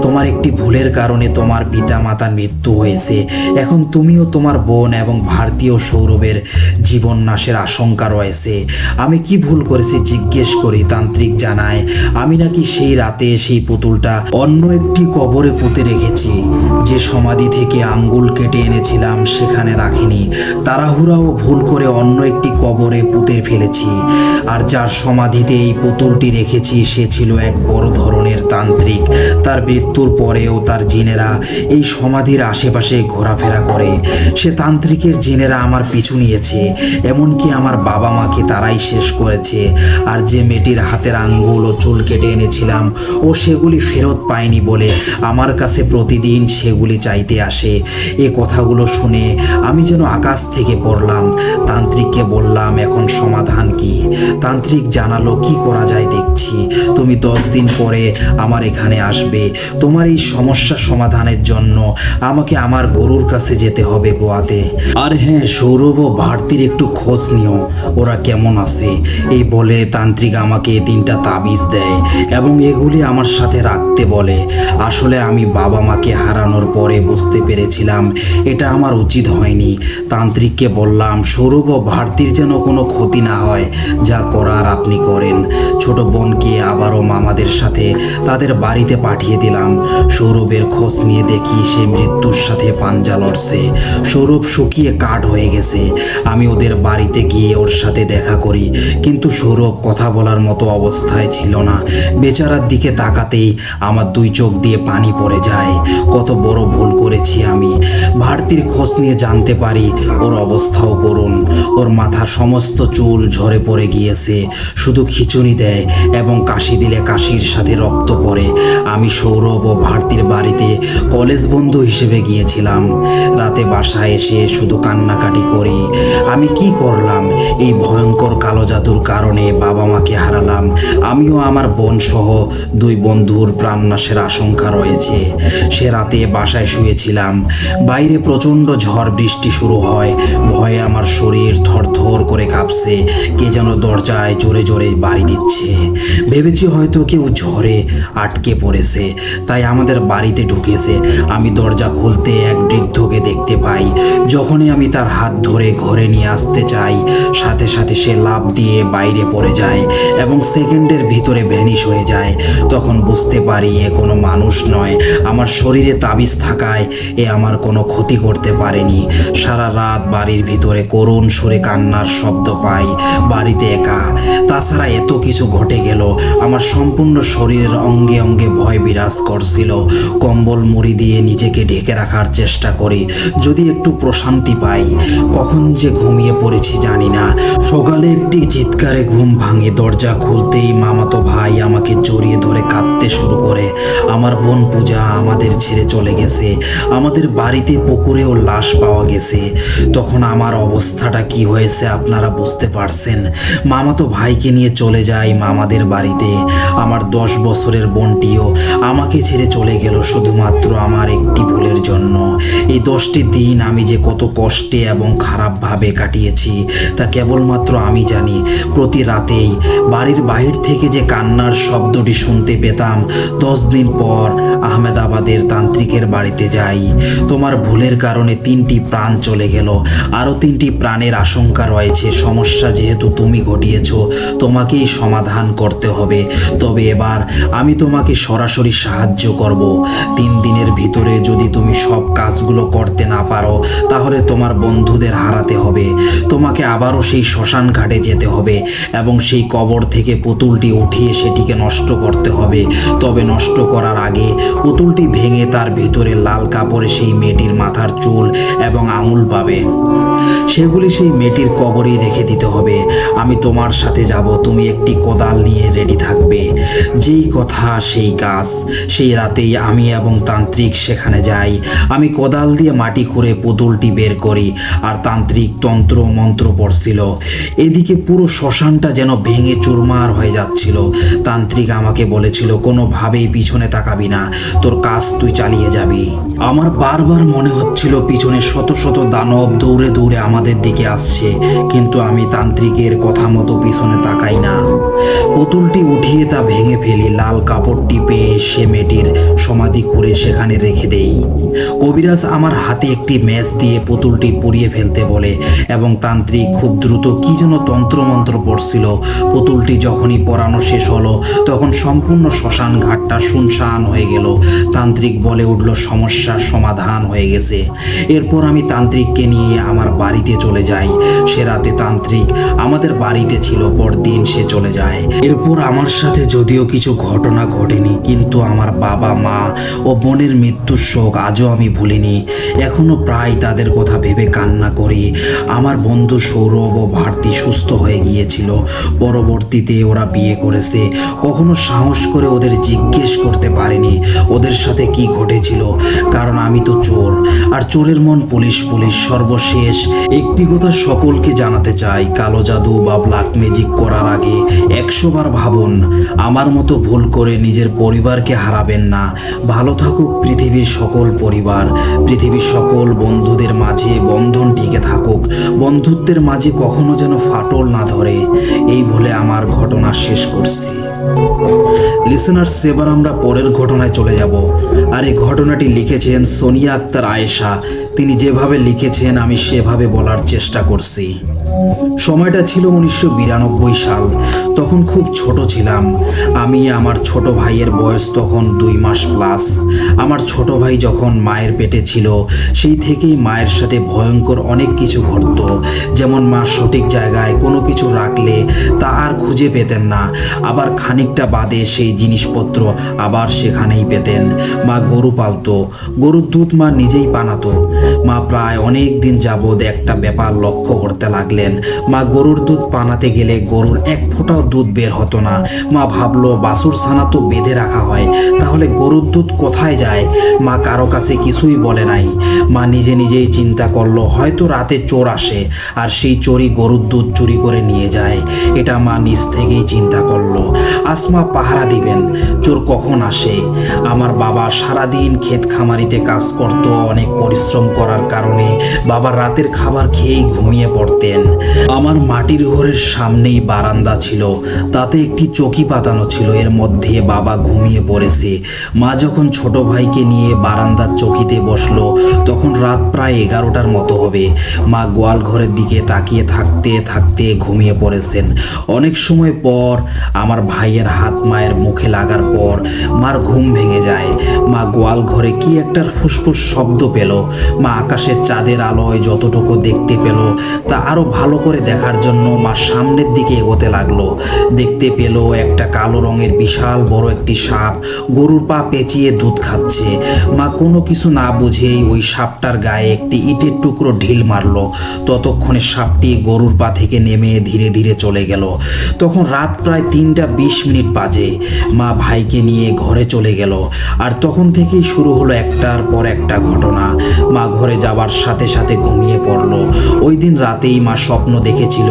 তোমার একটি ভুলের কারণে তোমার পিতা মাতার মৃত্যু হয়েছে। এখন তুমিও তোমার বোন এবং ভারতীয় সৌরভের জীবন নাশের আশঙ্কা রয়েছে। আমি কি ভুল করেছি জিজ্ঞেস করি। তান্ত্রিক জানায় আমি নাকি সেই রাতে সেই পুতুলটা অন্য একটি কবরে পুঁতে রেখেছি। যে সমাধি থেকে আঙ্গুল কেটে এনেছিলাম সেখানে রাখিনি, তাড়াহুড়া ও ভুল করে অন্য একটি কবরে পুঁতে ফেলেছি। আর যার সমাধিতে এই পুতুলটি রেখেছি সে ছিল এক বড় ধরনের তান্ত্রিক। তার মৃত্যুর পরেও তার জিনেরা এই সমাধির আশেপাশে ঘোরাফেরা করে। সে তান্ত্রিকের জিনেরা আমার পিছু নিয়েছে, এমনকি আমার বাবা মাকে তারাই শেষ করেছে। আর যে মেয়েটির হাতের আঙ্গুল ও চুল কেটে এনেছিলাম ও সেগুলি ফেরত পায়নি বলে আমার কাছে প্রতিদিন সেগুলি চাইতে আসে। এ কথাগুলো শুনে আমি যেন আকাশ থেকে পড়লাম। তান্ত্রিককে বললাম এখন সমাধান কি? তান্ত্রিক জানালো বলো কি করা যায় দেখছি। তুমি 10 দিন পরে আমার এখানে আসবে। তোমার এই সমস্যা সমাধানের জন্য আমাকে আমার গরুর কাছে যেতে হবে গোয়াতে। আর হ্যাঁ, সৌরভ ও ভারতীর একটু খোঁজ নিও, ওরা কেমন আছে। এই বলে তান্ত্রিক আমাকে 3টা তাবিজ দেয় এবং এগুলি আমার সাথে রাখতে বলে। আসলে আমি বাবা মাকে হারানোর পরে বুঝতে পেরেছিলাম এটা আমার উচিত হয়নি। তান্ত্রিককে বললাম সৌরভ ও ভারতীর যেন কোনো ক্ষতি না হয়, যা করার আপনি করেন। ছোট বোনকে আবারও মামাদের সাথে তাদের বাড়িতে পাঠিয়ে দিলাম। সৌরভের খোঁজ নিয়ে দেখি সে মৃত্যুর সাথে পাঞ্জা লড়ছে। সৌরভ শুকিয়ে কাঠ হয়ে গেছে। আমি ওদের বাড়িতে গিয়ে ওর সাথে দেখা করি, কিন্তু সৌরভ কথা বলার মতো অবস্থায় ছিল না। বেচারার দিকে তাকাতেই আমার 2 চোখ দিয়ে পানি পড়ে যায়। কত বড় ভুল করেছি আমি। ভারতীর খোঁজ নিয়ে জানতে পারি ওর অবস্থাও করুন। ওর মাথার সমস্ত চুল ঝরে পড়ে গিয়েছে, শুধু খিচুনি দেয় এবং কাশি দিলে কাশির সাথে রক্ত পড়ে। আমি সৌরভ ও ভারতীর বাড়িতে কলেজ বন্ধু হিসেবে গিয়েছিলাম। রাতে বাসায় এসে শুধু কান্নাকাটি করি। আমি কি করলাম? এই ভয়ঙ্কর কালো জাদুর কারণে বাবা মাকে হারালাম। আমিও আমার বোন সহ 2 বন্ধুর প্রাণনাশের আশঙ্কা রয়েছে। সে রাতে বাসায় শুয়েছিলাম। বাইরে প্রচণ্ড ঝড় বৃষ্টি শুরু হয়। ভয়ে আমার শরীর থরথর করে কাঁপছে। কে যেন দরজায় জোরে জোরে বাড়ি দিচ্ছে। ভেবেছি হয়তো কেউ ঝড়ে আটকে পড়েছে, তাই আমাদের বাড়িতে ঢুকেছে। আমি দরজা খুলতে এক বৃদ্ধকে দেখতে পাই। যখনই আমি তার হাত ধরে ঘরে নিয়ে আসতে চাই, সাথে সাথে সে লাফ দিয়ে বাইরে পড়ে যায় এবং সেকেন্ডের ভিতরে ভ্যানিশ হয়ে যায়। তখন বুঝতে পারি এ কোনো মানুষ নয়। আমার শরীরে তাবিজ থাকায় এ আমার কোনো ক্ষতি করতে পারেনি। সারা রাত বাড়ির ভিতরে করুণ সুরে কান্নার শব্দ পাই। বাড়িতে একা, তাছাড়া এত কিছু ঘটে গেল। আমার সম্পূর্ণ শরীরের অঙ্গে অঙ্গে ভয় বিরাজ করছিল। কম্বল মুড়ি দিয়ে নিজেকে ঢেকে রাখার চেষ্টা করি, যদি একটু প্রশান্তি পাই। কখন যে ঘুমিয়ে পড়েছি জানি না। সকালে একটি চিৎকারে ঘুম ভাঙে। দরজা খুলতেই মামাতো ভাই আমাকে জড়িয়ে ধরে কাঁদতে শুরু করে। আমার বোন পূজা আমাদের ছেড়ে চলে গেছে। আমাদের বাড়িতে পুকুরেও লাশ পাওয়া গেছে। তখন আমার অবস্থাটা কি হয়েছে আপনারা বুঝতে পারছেন। মামাতো ভাইকে নিয়ে চলে যাই মামাদের বাড়িতে। আমার 10 বছরের বোনটিও আমাকে ছেড়ে চলে গেল শুধুমাত্র আমার একটি ভুলের জন্য। এই 10টি দিন আমি যে কত কষ্টে এবং খারাপভাবে কাটিয়েছি তা কেবলমাত্র আমি জানি। প্রতি রাতেই বাড়ির বাহির থেকে যে কান্নার শব্দটি শুনতে পেতাম। 10 দিন পর আহমেদাবাদের তান্ত্রিকের বাড়িতে যাই। তোমার ভুলের কারণে 3টি প্রাণ চলে গেল, আরও 3টি প্রাণের আশঙ্কা রয়েছে। সমস্যা যেহেতু তুমি ঘটিয়েছ, তোমাকেই সমাধান করতে হবে। তবে এবার আমি তোমাকে সরাসরি সাহায্য করব। 3 দিনের ভিতরে যদি তুমি সব কাজগুলো করতে না পারো, তাহলে তোমার বন্ধুদের হারাতে হবে। তোমাকে আবারও সেই শ্মশান ঘাটে যেতে হবে এবং সেই কবর থেকে পুতুলটি উঠিয়ে সেটিকে নষ্ট করতে হবে। তবে নষ্ট করার আগে পুতুলটি ভেঙে তার ভিতরে লাল কাপড়ে সেই মেয়েটির মাথার চুল এবং আঙুল পাবে। সেগুলি সেই মেয়েটির কবরেই রেখে দিতে হবে। আমি তোমার সাথে যাব। তুমি একটি কোদাল নিয়ে রেডি থাকবে। যেই কথা সেই কাজ। সেই রাতেই আমি এবং তান্ত্রিক সেখানে যাই। আমি কোদাল দিয়ে মাটি খুঁড়ে পুতুলটি বের করি আর তান্ত্রিক তন্ত্র মন্ত্র পড়ছিল। এদিকে পুরো শ্মশানটা যেন ভেঙে চুরমার হয়ে যাচ্ছিল। তান্ত্রিক আমাকে বলেছিল কোনোভাবেই পিছনে তাকাবি না, তোর কাজ তুই চালিয়ে যাবি। আমার বারবার মনে হচ্ছিল পিছনে শত শত দানব দৌড়ে দৌড়ে আমাদের দিকে আসছে, কিন্তু আমি তান্ত্রিকের কথা মতো পিছনে তাকাই না। পুতুলটি উঠিয়ে তা ভেঙে ফেলি। লাল কাপড়টি পেয়ে সে মেয়েটির সমাধি করে সেখানে রেখে দেই। কবিরাজ আমার হাতে একটি ম্যাচ দিয়ে পুতুলটি পুড়িয়ে ফেলতে বলে এবং তান্ত্রিক খুব দ্রুত কি যেন তন্ত্রমন্ত্র পড়ছিল। পুতুলটি যখনই পড়ানো শেষ হলো, তখন সম্পূর্ণ শ্মশান ঘাটটা শুনশান হয়ে গেল। তান্ত্রিক বলে উঠল সমস্যার সমাধান হয়ে গেছে। এরপর আমি তান্ত্রিককে নিয়ে আমার বাড়িতে চলে যাই। সে রাতে তান্ত্রিক আমাদের বাড়িতে ছিল, পরদিন সে চলে যায়। এরপর আমার সাথে যদিও কিছু ঘটনা ঘটেনি, কিন্তু আমার বাবা মা ও বোনের মৃত্যুর শোক আজও আমি ভুলিনি। এখনো প্রায় তাদের কথা ভেবে কান্না করি। আমার বন্ধু সৌরভ ও ভারতী সুস্থ হয়ে গিয়েছিল। পরবর্তীতে ওরা বিয়ে করেছে। কখনো সাহস করে ওদের জিজ্ঞেস করতে পারিনি ওদের সাথে কি ঘটেছিল, কারণ আমি তো চোর, আর চোরের মন পুলিশ পুলিশ। সর্বশেষ একটি কথা সকলকে জানাতে চাই, কালো জাদু বা ব্ল্যাক ম্যাজিক করার আগে 100 বার ভাবুন। আমার মতো ভুল করে নিজের পরিবারকে হারাবেন না। ভালো থাকুক পৃথিবীর সকল পরিবার, পৃথিবীর সকল বন্ধুদের মাঝে বন্ধন টিকে থাকুক, বন্ধুত্বের মাঝে কখনো যেন ফাটল না ধরে। এই বলে আমার ঘটনা শেষ করছি। লিসেনার্স, এবার আমরা পরের ঘটনায় চলে যাব। আর এই ঘটনাটি লিখেছেন সোনিয়া আক্তার আয়েশা। তিনি যেভাবে লিখেছেন আমি সেভাবে বলার চেষ্টা করছি। সময়টা ছিল 1992 সাল। তখন খুব ছোট ছিলাম আমি। আমার ছোট ভাইয়ের বয়স তখন 2 মাস প্লাস। আমার ছোট ভাই যখন মায়ের পেটে ছিল সেই থেকেই মায়ের সাথে ভয়ঙ্কর অনেক কিছু ঘটতো। যেমন মা সঠিক জায়গায় কোনো কিছু রাখলে তা আর খুঁজে পেতেন না, আবার খানিকটা বাদে সেই জিনিসপত্র আবার সেখানেই পেতেন। মা গরু পালতো, গরুর দুধ মা নিজেই বানাতো। মা প্রায় অনেক দিন যাবৎ একটা ব্যাপার লক্ষ্য করতে লাগলেন। মা গরুর দুধ বানাতে গেলে গরুর এক ফোঁটাও দুধ বের হতো না। মা ভাবলো বাছুর ছানা তো বেঁধে রাখা হয়, তাহলে গরুর দুধ কোথায় যায়? মা কারো কাছে কিছুই বলে নাই। মা নিজে নিজেই চিন্তা করলো হয়তো রাতে চোর আসে আর সেই চোরই গরুর দুধ চুরি করে নিয়ে যায়। এটা মা নিজ থেকেই চিন্তা করলো। আসমা পাহারা দিবেন, চোর কখন আসে। আমার বাবা সারাদিন ক্ষেত খামারিতে কাজ করত। অনেক পরিশ্রম করার কারণে বাবা রাতের খাবার খেয়েই ঘুমিয়ে পড়তেন। আমার মাটির ঘরের সামনেই বারান্দা ছিল, তাতে একটি চৌকি পাতানো ছিল। এর মধ্যে বাবা ঘুমিয়ে পড়েছে। মা যখন ছোট ভাইকে নিয়ে বারান্দার চৌকিতে বসলো তখন রাত প্রায় 11টার মতো হবে। মা গোয়াল ঘরের দিকে তাকিয়ে থাকতে থাকতে ঘুমিয়ে পড়েছেন। অনেক সময় পর আমার ভাইয়ের হাত মায়ের মুখে লাগার পর মার ঘুম ভেঙে যায়। মা গোয়াল ঘরে কি একটা ফুসফুস শব্দ পেল। মা আকাশের চাঁদের আলোয় যতটুকু দেখতে পেল তা আরো ভালো করে দেখার জন্য মা সামনের দিকে এগোতে লাগলো। দেখতে পেল একটা কালো রঙের বিশাল বড় একটি সাপ গরুর পা পেঁচিয়ে দুধ খাচ্ছে। মা কোনো কিছু না বুঝেই ওই সাপটার গায়ে একটি ইটের টুকরো ঢিল মারলো। ততক্ষণে সাপটি গরুর পা থেকে নেমে ধীরে ধীরে চলে গেল। তখন রাত প্রায় 3:20 বাজে। মা ভাইকে নিয়ে ঘরে চলে গেল। আর তখন থেকেই শুরু হলো একটার পর একটা ঘটনা। মা ঘরে যাবার সাথে সাথে ঘুমিয়ে পড়লো। ওই দিন রাতেই মা স্বপ্ন দেখেছিল।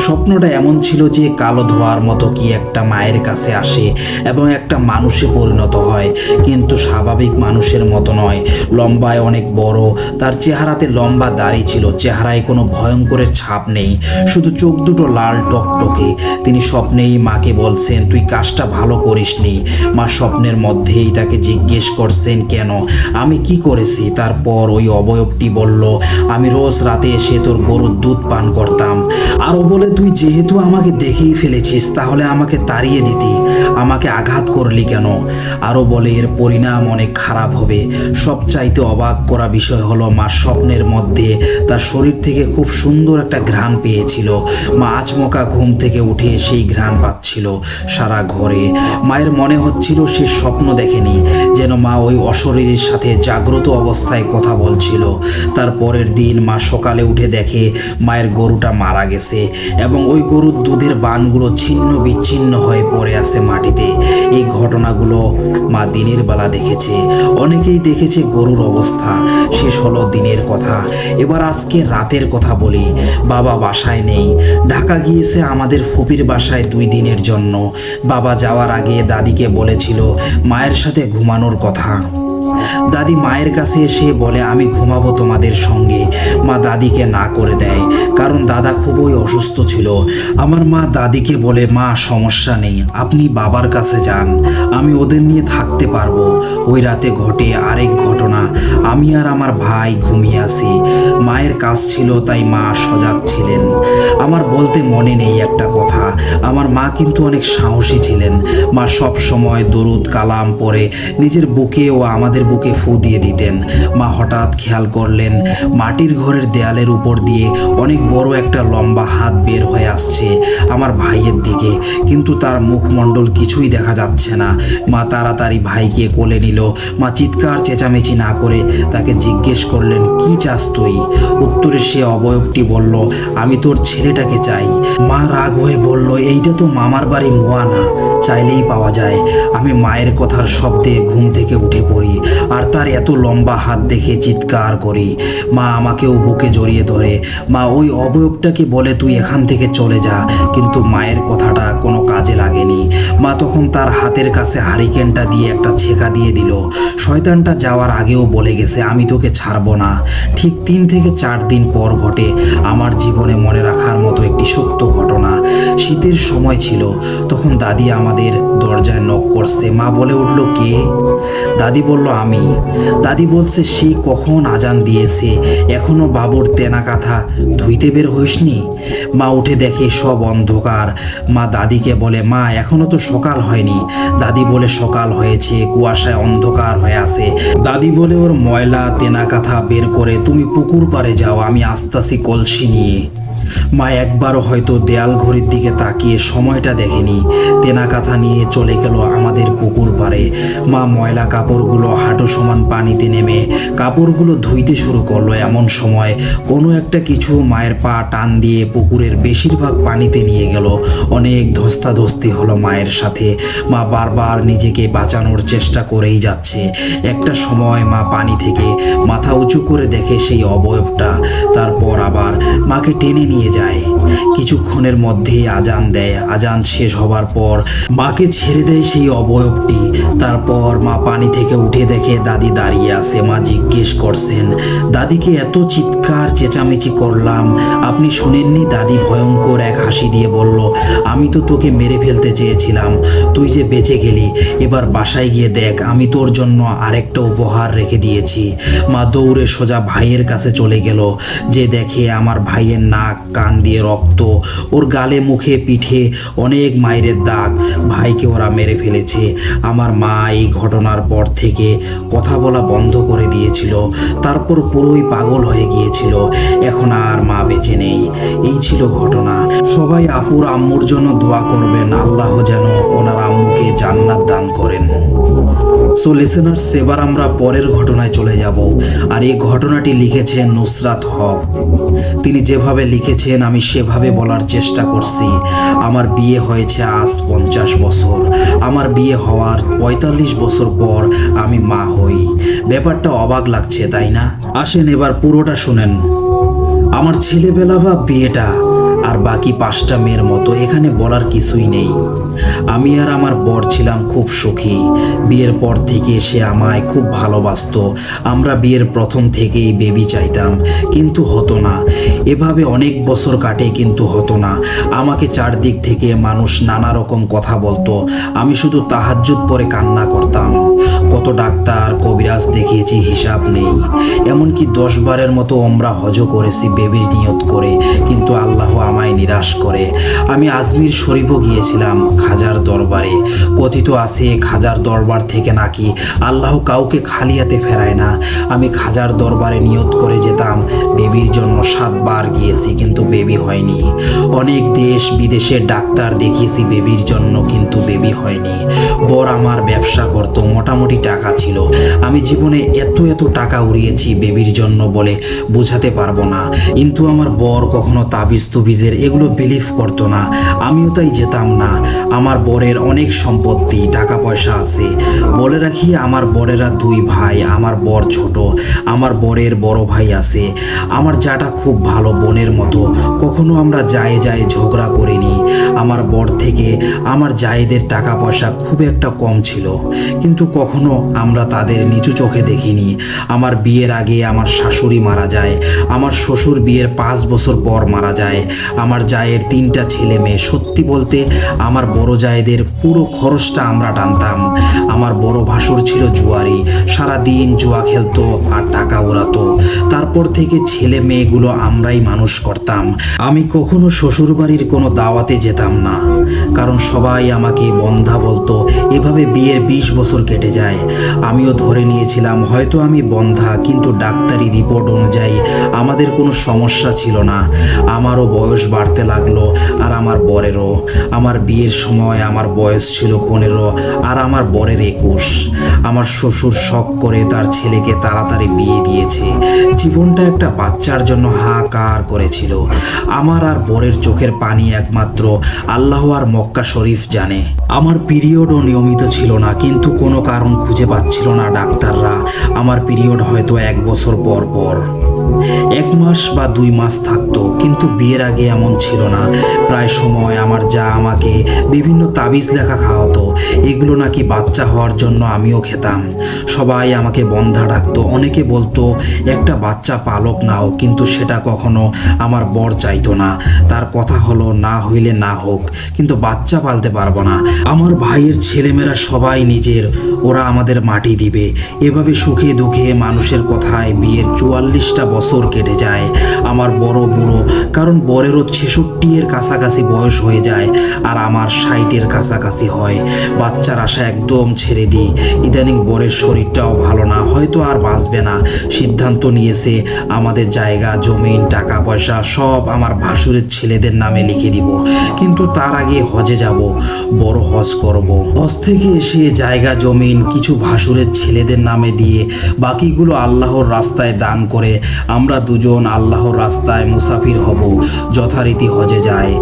স্বপ্নটা এমন ছিল যে কালো ধোঁয়ার মতো কি একটা মায়ের কাছে আসে এবং একটা মানুষে পরিণত হয়, কিন্তু স্বাভাবিক মানুষের মতো নয়। লম্বায় অনেক বড়, তার চেহারাতে লম্বা দাড়ি ছিল। চেহারায় কোনো ভয়ঙ্করের ছাপ নেই, শুধু চোখ দুটো লাল টকটকে। তিনি স্বপ্নেই মাকে বলছেন তুই কাজটা ভালো করিসনি। মা স্বপ্নের মধ্যেই তাকে জিজ্ঞেস করছেন কেন, আমি কি করেছি। তারপর ওই অবয়বটি বলল আমি রোজ রাতে এসে তোর গরুর দুধ পান করতাম। আরও বলে তুই যেহেতু আমাকে দেখেই ফেলেছিস তাহলে আমাকে তাড়িয়ে দিতি, আমাকে আঘাত করলি কেন। আরও বলে এর পরিণাম অনেক খারাপ হবে। সবচাইতে অবাক করা বিষয় হলো মা স্বপ্নের মধ্যে তার শরীর থেকে খুব সুন্দর একটা ঘ্রাণ পেয়েছিল। মা আচমকা ঘুম থেকে উঠে সেই ঘ্রাণ পাচ্ছিল সারা ঘরে। মায়ের মনে হচ্ছিল সে স্বপ্ন দেখেনি, যেন মা ওই অশরীরের সাথে জাগ্রত অবস্থায় কথা বলছিল। তার পরের দিন মা সকালে উঠে দেখে মায়ের গরুটা মারা গেছে এবং ওই গরুর দুধের বানগুলো ছিন্ন বিচ্ছিন্ন হয়ে পড়ে আছে মাটিতে। এই ঘটনাগুলো মা দিনের বেলা দেখেছে। অনেকেই দেখেছে গরুর অবস্থা। শেষ হলো দিনের কথা। এবার আজকে রাতের কথা বলি। বাবা বাসায় নেই, ঢাকা গিয়েছে আমাদের ফুপির বাসায় 2 দিনের জন্য। বাবা যাওয়ার আগে দাদিকে বলেছিল মায়ের সাথে ঘুমানোর কথা। দাদি মায়ের কাছে এসে বলে আমি ঘুমাবো তোমাদের সঙ্গে। মা দাদিকে না করে দেয়, কারণ দাদা খুবই অসুস্থ ছিল। আমার মা দাদিকে বলে মা সমস্যা নেই, আপনি বাবার কাছে যান, আমি ওদের নিয়ে থাকতে পারবো। ওই রাতে ঘটে আরেক ঘটনা। আমি আর আমার ভাই ঘুমিয়ে আছি। মায়ের কাজ ছিল তাই মা সজাগ ছিলেন। আমার বলতে মনে নেই একটা কথা, আমার মা কিন্তু অনেক সাহসী ছিলেন। মা সব সময় দরুদ কালাম পড়ে নিজের বুকে ও আমাদের বুকে ফু দিয়ে দিতেন। মা হঠাৎ খেয়াল করলেন মাটির ঘরের দেয়ালের উপর দিয়ে অনেক বড় একটা লম্বা হাত বের হয়ে আসছে আমার ভাইয়ের দিকে, কিন্তু তার মুখমণ্ডল কিছুই দেখা যাচ্ছে না। মা তাড়াতাড়ি ভাইকে কোলে নিল। মা চিৎকার চেঁচামেচি না করে তাকে জিজ্ঞেস করলেন, কি চাস তুই? উত্তরে সে অবয়বটি বলল, আমি তোর ছেলেটাকে চাই। মা রাগ হয়ে বলল, এইটা তো মামার বাড়ি মোয়ানা, চাইলেই পাওয়া যায়। আমি মায়ের কথার শব্দে ঘুম থেকে উঠে পড়ি আর তার এত লম্বা হাত দেখে চিৎকার করি। মা আমাকেও বুকে জড়িয়ে ধরে। মা ওই অবয়বটাকে বলে, তুই এখান থেকে চলে যা। কিন্তু মায়ের কথাটা কোনো কাজে লাগেনি। মা তখন তার হাতের কাছে হারিকেনটা দিয়ে একটা ছেঁকা দিয়ে দিল। শয়তানটা যাওয়ার আগেও বলে গেছে, আমি তোকে ছাড়বো না। ঠিক 3 থেকে 4 দিন পর ঘটে আমার জীবনে মনে রাখার মতো একটি সত্য ঘটনা। শীতের সময় ছিল, তখন দাদি আমাদের দরজায় নক করছে। মা বলে উঠল, কে? দাদি বলল, আমি। দাদি বলছে, সেই কখন আজান দিয়েছে, এখনো বাবুর তেনা কাঁথা ধুইতে বের হইসনি? মা উঠে দেখে সব অন্ধকার। মা দাদিকে বলে, মা এখনো তো সকাল হয়নি। দাদি বলে, সকাল হয়েছে, কুয়াশায় অন্ধকার হয়ে আছে। দাদি বলে, ওর ময়লা তেনা কাঁথা বের করে তুমি পুকুর পাড়ে যাও, আমি আসতাছি কলসি নিয়ে। মা একবারও হয়তো দেয়াল ঘড়ির দিকে তাকিয়ে সময়টা দেখেনি। তেনা কাঁথা নিয়ে চলে গেল আমাদের পুকুর পাড়ে। মা ময়লা কাপড়গুলো হাঁটু সমান পানিতে নেমে কাপড়গুলো ধুইতে শুরু করলো। এমন সময় কোনো একটা কিছু মায়ের পা টান দিয়ে পুকুরের বেশিরভাগ পানিতে নিয়ে গেল। অনেক ধস্তাধস্তি হলো মায়ের সাথে। মা বারবার নিজেকে বাঁচানোর চেষ্টা করেই যাচ্ছে। একটা সময় মা পানি থেকে মাথা উঁচু করে দেখে সেই অবয়বটা। তারপর আবার মাকে টেনে নিয়ে যায়। কিছুক্ষণের মধ্যেই আজান দেয়। আজান শেষ হবার পর মাকে ছেড়ে দেয় সেই অবয়বটি। তারপর মা পানি থেকে উঠে দেখে দাদি দাঁড়িয়ে আছে। মা জিজ্ঞেস করছেন, দাদিকে এত চিৎকার চেঁচামেচি করলাম, আপনি শুনেননি? দাদি ভয়ঙ্কর এক হাসি দিয়ে বলল, আমি তো তোকে মেরে ফেলতে চেয়েছিলাম, তুই যে বেঁচে গেলি। এবার বাসায় গিয়ে দেখ, আমি তোর জন্য আরেকটা উপহার রেখে দিয়েছি। মা দৌড়ে সোজা ভাইয়ের কাছে চলে গেল। যে দেখে আমার ভাইয়ের নাক কান দিয়ে রক্ত, ওর গালে মুখে পিঠে অনেক মায়ের দাগ। ভাইকে ওরা মেরে ফেলেছে। আমার মা এই ঘটনার পর থেকে কথা বলা বন্ধ করে দিয়েছিল। তারপর পুরোই পাগল হয়ে গিয়েছিল। এখন আর মা বেঁচে নেই। এই ছিল ঘটনা। সবাই আপুর আম্মুর জন্য দোয়া করবেন, আল্লাহ যেন ওনার আম্মুকে জান্নাত দান করেন। সো লিসেনার্স, এবার আমরা পরের ঘটনায় চলে যাব। আর এই ঘটনাটি লিখেছেন নুসরাত হক। তিনি যেভাবে লিখেছেন আমি সেভাবে বলার চেষ্টা করছি। আমার বিয়ে হয়েছে আজ 50 বছর। আমার বিয়ে হওয়ার 45 বছর পর আমি মা হই। ব্যাপারটা অবাক লাগছে, তাই না? আসেন এবার পুরোটা শুনেন। আমার ছেলেবেলা বা বিয়েটা আর বাকি 5টা মেয়ের মতো, এখানে বলার কিছুই নেই। আমি আর আমার বর ছিলাম খুব সুখী। বিয়ের পর থেকে সে আমায় খুব ভালোবাসতো। আমরা বিয়ের প্রথম থেকেই বেবি চাইতাম, কিন্তু হতো না। এভাবে অনেক বছর কাটে, কিন্তু হতো না। আমাকে চারদিক থেকে মানুষ নানা রকম কথা বলতো। আমি শুধু তাহাজ্জুদ পড়ে কান্না করতাম। কত ডাক্তার কবিরাজ দেখিয়েছি, হিসাব নেই। এমনকি 10 বারের মতো ওমরা হজও করেছি বেবির নিয়ত করে, কিন্তু আল্লাহ আমায় নিরাশ করে। আমি আজমির শরীফও গিয়েছিলাম খাজার দরবারে। কথিত আছে খাজার দরবার থেকে নাকি আল্লাহ কাউকে খালি হাতে ফেরায় না। আমি খাজার দরবারে নিয়ত করে যেতাম। বেবির জন্য 7 বার গিয়েছি, কিন্তু বেবি হয়নি। অনেক দেশ বিদেশের ডাক্তার দেখিয়েছি বেবির জন্য, কিন্তু বেবি হয়নি। বর আমার ব্যবসা করতো, মোটামুটি টাকা ছিল। আমি জীবনে এত টাকা উড়িয়েছি বেবির জন্য বলে বোঝাতে পারবো না। কিন্তু আমার বর কখনো তাবিজ তুবিজের এগুলো বিলিভ করতো না। আমিও তাই যেতাম না। আমার বরের অনেক সম্পত্তি, টাকা পয়সা আছে। বলে রাখি, আমার বরেরা 2 ভাই, আমার বর ছোট। আমার বরের বড় ভাই আছে। আমার জাটা খুব ভালো, বোনের মতো। কখনো আমরা যায় ঝগড়া করিনি। আমার বর থেকে আমার জায়েদের টাকা পয়সা খুব একটা কম ছিল, কিন্তু কখনো আমরা তাদের নিচু চোখে দেখিনি। আমার বিয়ের আগে আমার শাশুড়ি মারা যায়। আমার শ্বশুর বিয়ের 5 বছর পর মারা যায়। আমার জায়ের 3টা ছেলে মেয়ে। সত্যি বলতে আমার বড় জায়েদের পুরো খরচটা আমরা টানতাম। আমার বড় ভাসুর ছিল জুয়ারি, সারা দিন জুয়া খেলতো আর টাকা উড়াতো। তারপর তারপর থেকে ছেলে মেয়েগুলো আমরাই মানুষ করতাম। আমি কখনো শ্বশুরবাড়ির কোনো দাওয়াতে যেতাম না, কারণ সবাই আমাকে বন্ধা বলতো। এভাবে বিয়ের 20 বছর কেটে যায়। আমিও ধরে নিয়েছিলাম হয়তো আমি বন্ধা, কিন্তু ডাক্তারি রিপোর্ট অনুযায়ী আমাদের কোনো সমস্যা ছিল না। আমারও বয়স বাড়তে লাগলো, আর আমার বরেরও। আমার বিয়ের সময় আমার বয়স ছিল 15 আর আমার বরের 21। আমার শ্বশুর শখ করে তার ছেলেকে তাড়াতাড়ি বিয়ে দিয়েছে। জীবনটা একটা বাচ্চার জন্য হাহাকার করেছিল। আমার আর বরের চোখের পানি একমাত্র আল্লাহ আর মক্কা শরীফ জানে। আমার পিরিয়ডও নিয়মিত ছিল না, কিন্তু কোনো কারণ খুঁজে পাচ্ছিল না ডাক্তাররা। আমার পিরিয়ড হয়তো 1 বছর পর পর 1 মাস বা 2 মাস থাকতো, কিন্তু বিয়ের আগে এমন ছিল না। প্রায় সময় আমার যা আমাকে বিভিন্ন তাবিজ লেখা খাওয়াতো। এগুলো নাকি বাচ্চা হওয়ার জন্য আমিও খেতাম। সবাই আমাকে বন্ধা ডাকতো। অনেকে বলতো একটা বাচ্চা পালক নাও, কিন্তু সেটা কখনো আমার বর চাইতো না। তার কথা হলো না হইলে না হোক, কিন্তু বাচ্চা পালতে পারবো না। আমার ভাইয়ের ছেলেমেয়েরা সবাই নিজের, ওরা আমাদের মাটি দিবে। এভাবে সুখে দুঃখে মানুষের কথায় বিয়ের 44টা বছর কেটে যায়। আমার বড় বুড়ো, কারণ বরেরও 66-এর কাছাকাছি বয়স হয়ে যায়, আর আমার 60-এর কাছাকাছি হয়। বাচ্চার আশা একদম ছেড়ে দিই। ইদানিং বরের শরীরটাও ভালো না, হয়তো আর বাঁচবে না। সিদ্ধান্ত নিয়েছে আমাদের জায়গা জমিন টাকা পয়সা সব আমার ভাসুরের ছেলেদের নামে লিখে দিব, কিন্তু তার আগে হজে যাব, বড় হজ করব। হজ থেকে এসে জায়গা জমিন কিছু ভাসুরের ছেলেদের নামে দিয়ে বাকিগুলো আল্লাহর রাস্তায় দান করে আমরা দুজন আল্লাহর রাস্তায় মুসাফির হব, যথারীতি হজে যায়।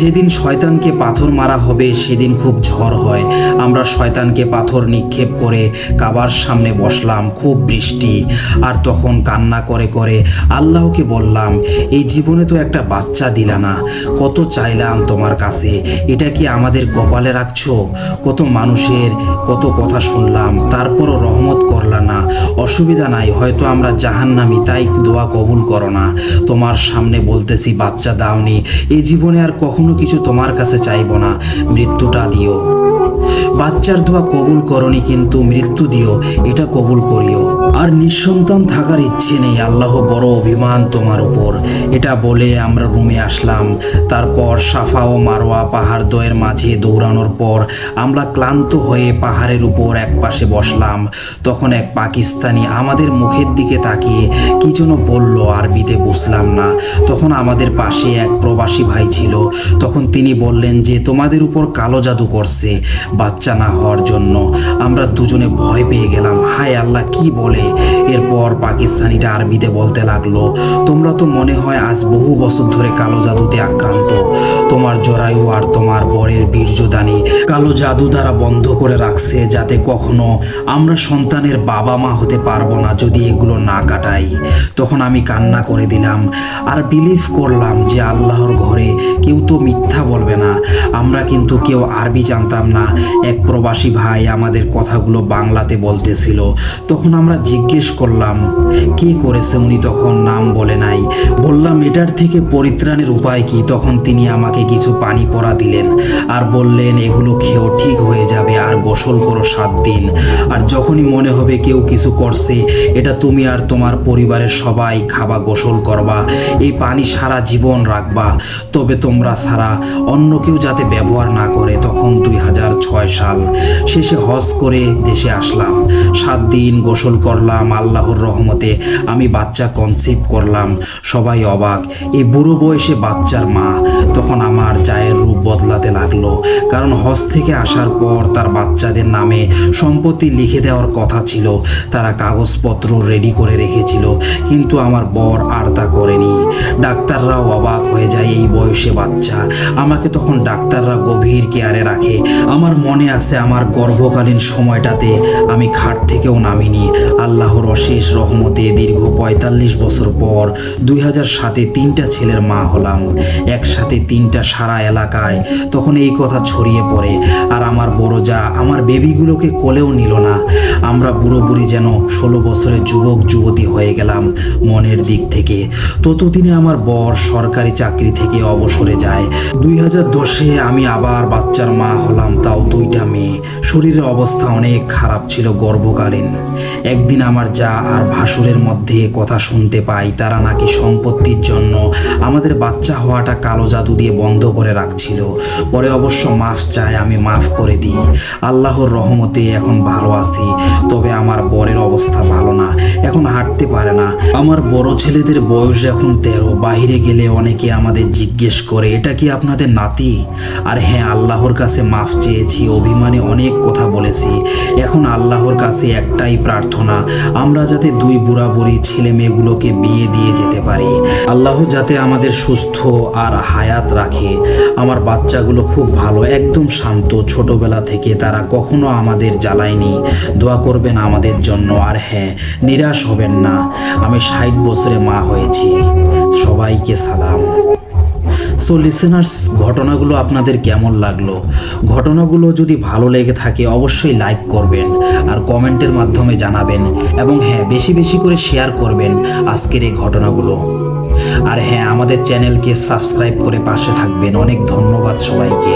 যেদিন শয়তানকে পাথর মারা হবে সেদিন খুব ঝড় হয়। আমরা শয়তানকে পাথর নিক্ষেপ করে কাবার সামনে বসলাম। খুব বৃষ্টি, আর তখন কান্না করে করে আল্লাহকে বললাম, এই জীবনে তো একটা বাচ্চা দিলা না, কত চাইলাম তোমার কাছে, এটা কি আমাদের কপালে রাখছো? কত মানুষের কত কথা শুনলাম, তারপরও রহমত করলা না। অসুবিধা নাই, হয়তো আমরা জাহান্নামী, তাই দোয়া কবুল করো না। তোমার সামনে বলতেছি বাচ্চা দাওনি, এই জীবনে আর কখনো কিছু তোমার কাছে চাইব না, মৃত্যুটা দিও। বাচ্চার দোয়া কবুল করনি, কিন্তু মৃত্যু দিও, এটা কবুল করিও। আর নিঃসন্তান থাকার ইচ্ছে নেই, আল্লাহ বড় অভিমান তোমার উপর। এটা বলে আমরা রুমে আসলাম। তারপর সাফা ও মারওয়া পাহাড় দ্বয়ের মাঝে দৌড়ানোর পর আমরা ক্লান্ত হয়ে পাহাড়ের উপর এক পাশে বসলাম। তখন এক পাকিস্তানি আমাদের মুখের দিকে তাকিয়ে কি যেন বলল, আরবিতে বুঝলাম না। তখন আমাদের পাশে এক প্রবাসী ভাই ছিল। তখন তিনি বললেন যে তোমাদের উপর কালো জাদু করছে বাচ্চা না হওয়ার জন্য। আমরা দুজনে ভয় পেয়ে গেলাম, হায় আল্লাহ কি বলে। এরপর পাকিস্তানিটা আরবিতে বলতে লাগলো, তোমরা তো মনে হয় আজ বহু বছর ধরে কালো জাদুতে আক্রান্ত। তোমার জরায়ু আর তোমার বরের বীর্যদানী কালো জাদু দ্বারা বন্ধ করে রাখছে, যাতে কখনো আমরা সন্তানের বাবা মা হতে পারবো না যদি এগুলো না কাটাই। তখন আমি কান্না করে দিলাম আর বিলিভ করলাম যে আল্লাহর ঘরে কেউ তো মিথ্যা বলবে না। আমরা কিন্তু কেউ আরবি জানতাম না। এক প্রবাসী ভাই আমাদের কথাগুলো বাংলাতে বলতেছিল। তখন আমরা জিজ্ঞেস করলাম কে করেছে। উনি তখন নাম বলে নাই। বললাম এটার থেকে পরিত্রাণের উপায় কি। তখন তিনি আমাকে কিছু পানি পড়া দিলেন আর বললেন এগুলো খেয়েও ঠিক হয়ে যাবে, আর গোসল করো 7 দিন। আর যখনই মনে হবে কেউ কিছু করছে, এটা তুমি আর তোমার পরিবারের সবাই খাবা, গোসল করবা, এই পানি সারা জীবন রাখবা, তবে তোমরা ছাড়া অন্য কেউ যাতে ব্যবহার না করে। তখন 2006 সাল শেষে হজ করে দেশে আসলাম। 7 দিন গোসল করলাম। আল্লাহর রহমতে আমি বাচ্চা কনসিভ করলাম। সবাই অবাক, এই বুড়ো বয়সে বাচ্চার মা। তখন আমার জায়ের রূপ বদলাতে লাগলো, কারণ হজ থেকে আসার পর তার বাচ্চাদের নামে সম্পত্তি লিখে দেওয়ার কথা ছিল। তারা কাগজপত্র রেডি করে রেখেছিল, কিন্তু আমার বর আর তা করেনি। ডাক্তাররাও অবাক হয়ে যায়, এই বয়সে বাচ্চা। আমাকে তখন ডাক্তাররা গভীর কেয়ারে রাখে। আমার মনে আছে আমার গর্ভকালীন সময়টাতে আমি খাট থেকেও নামিনি। আল্লাহর অশেষ রহমতে দীর্ঘ 45 বছর পর 2007-এ 3টা ছেলের মা হলাম, একসাথে 3টা সারা এলাকায়। তখন এই কথা ছড়িয়ে পড়ে, আর আমার বড় যা আমার বেবিগুলোকে কোলেও নিল না। আমরা বুড়ো বুড়ি যেন 16 বছরের যুবক যুবতী হয়ে গেলাম মনের দিক থেকে। ততদিনে আমার বর সরকারি চাকরি থেকে অবসরে যায়। 2010-এ আমি আবার বাচ্চার মা হলাম, তাও 2টা মেয়ে। শরীরের অবস্থা অনেক খারাপ ছিল গর্ভকালীন। একদিন একদিন আমার যা আর ভাসুরের মধ্যে কথা শুনতে পাই তারা নাকি সম্পত্তির জন্য আমাদের বাচ্চা হওয়াটা কালো জাদু দিয়ে বন্ধ করে রাখছিল। পরে অবশ্য মাফ চায়, আমি মাফ করে দিই। আল্লাহর রহমতে এখন ভালো আছি। তবে আমার বরের অবস্থা ভালো না, এখন হাঁটতে পারে না। আমার বড় ছেলেদের বয়স এখন 13। বাইরে গেলে অনেকে আমাদের জিজ্ঞেস করে এটা কি আপনাদের নাতি? আর হ্যাঁ, আল্লাহর কাছে মাফ চেয়েছি, অভিমানে অনেক কথা বলেছি। এখন আল্লাহর কাছে একটাই প্রার্থনা, আমরা যাতে 2 বুড়া বুড়ি ছেলে মেয়েগুলোকে বিয়ে দিয়ে যেতে পারি। আল্লাহ যাতে আমাদের সুস্থ আর হায়াত রাখে। আমার বাচ্চাগুলো খুব ভালো, একদম শান্ত। ছোটবেলা থেকে তারা কখনো আমাদের জ্বালায়নি। দোয়া করবেন আমাদের জন্য। আর হ্যাঁ, নিরাশ হবেন না, আমি 60 বছরে মা হয়েছি। সবাইকে সালাম। সো লিসেনার্স, ঘটনাগুলো আপনাদের কেমন লাগলো? ঘটনাগুলো যদি ভালো লেগে থাকে অবশ্যই লাইক করবেন আর কমেন্টের মাধ্যমে জানাবেন। এবং হ্যাঁ, বেশি বেশি করে শেয়ার করবেন আজকের এই ঘটনাগুলো। আর হ্যাঁ, আমাদের চ্যানেলকে সাবস্ক্রাইব করে পাশে থাকবেন। অনেক ধন্যবাদ সবাইকে।